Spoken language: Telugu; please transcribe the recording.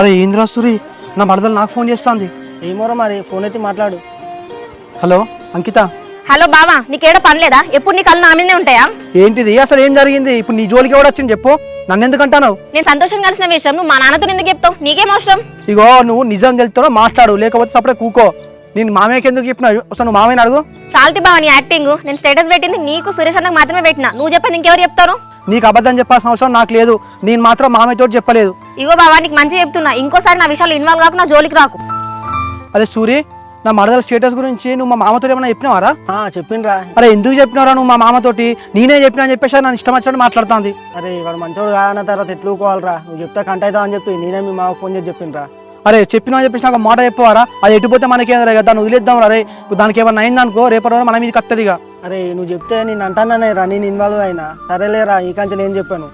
అరే ఏంద్రా సూరి, నా మరదలు నాకు ఫోన్ చేస్తుంది. ఏమోరా మరి, ఫోన్ అయితే మాట్లాడు. హలో అంకిత. హలో బావా, నీకేడో పని లేదా? ఎప్పుడు నీ కళ్ళు నా మీదనే ఉంటాయా? ఏంటిది అసలు, ఏం జరిగింది? ఇప్పుడు నీ జోలికి ఎవడు వచ్చింది చెప్పు, నన్ను ఎందుకు అంటావు? నేను సంతోషం కలిసిన విషయం నువ్వు మా నాన్నతో ఎందుకు చెప్తావు? నీకేం అవసరం? ఇగో నువ్వు నిజం తెలుస్తాడో మాట్లాడు, లేకపోతే అప్పుడే కూకో. నేను మామయ్యకి ఎందుకు చెప్పినా? అసలు నువ్వు మామయ్యని అడుగు. సాల్తి బావా నీ యాక్టింగ్. నేను స్టేటస్ పెట్టింది నీకు సురేష్ అన్నకు మాత్రమే పెట్టినా. నువ్వు చెప్పేది ఇంకెవరు చెప్తారు? నీకు అబద్ధం చెప్పాల్సిన అవసరం నాకు లేదు. నేను మాత్రం మామయ్యతో చెప్పలేదు. ఇగో బావా, నీకు మంచి చెప్తున్నా, ఇంకోసారి నా విషయాలు ఇన్వాల్వ్ కాకు, నా జోలికి రాకు. అరే సూరి, నా మరదల స్టేటస్ గురించి నువ్వు మా మామతో ఏమైనా చెప్పినావారా? చెప్పిండ్రా. అరే ఎందుకు చెప్పినారా నువ్వు మా మామతోటి? నేనే చెప్పినా అని చెప్పేసి నన్ను ఇష్టం వచ్చినట్టు మాట్లాడుతుంది. అరే వాడు మంచోడు కాదన్న తర్వాత ఎట్లుకోవాలరా? నువ్వు చెప్తా కంట అవుతావు అని చెప్పి నేనే మీ మామ ఫోన్ చేసి చెప్పిండ్రా. అరే చెప్పినా అని చెప్పేసి నాకు మాట చెప్పవారా? అది ఎటుపోతే మనకేం కదా, దాన్ని వదిలేద్దాం రా. రే దానికి ఏమన్నా అయిందనుకో రేపటి రోజు మన మీదకి వస్తుందిగా. అరే నువ్వు చెప్తే నేను అంటానే రా, నేను ఇన్వాల్వ్ అయినా. సరేలేరా, ఈ కంచె నేను చెప్పాను.